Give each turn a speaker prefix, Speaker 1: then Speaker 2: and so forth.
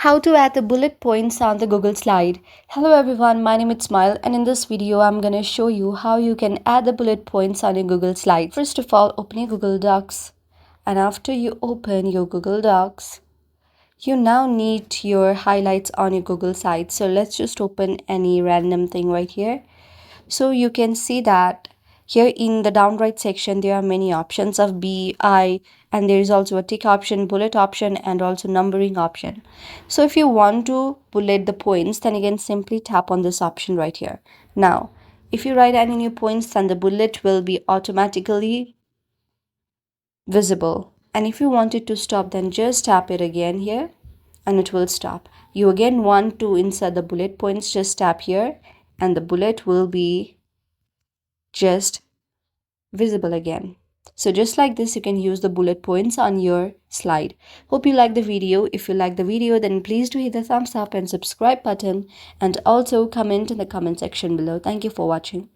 Speaker 1: How to add the bullet points on the Google slide. Hello everyone, my name is Smile and in this video I'm going to show you how you can add the bullet points on your Google slide. First of all, open your Google Docs, and after you open your Google Docs, you now need your highlights on your Google slide. So let's just open any random thing right here. So you can see that here in the down right section there are many options of B, I, and there is also a tick option, bullet option, and also numbering option. So if you want to bullet the points, then you can simply tap on this option right here. Now if you write any new points, then the bullet will be automatically visible, and if you want it to stop, then just tap it again here and it will stop. You again want to insert the bullet points, just tap here and the bullet will be just visible again. So just like this, you can use the bullet points on your slide. Hope you like the video. If you like the video, then please do hit the thumbs up and subscribe button, and also comment in the comment section below. Thank you for watching.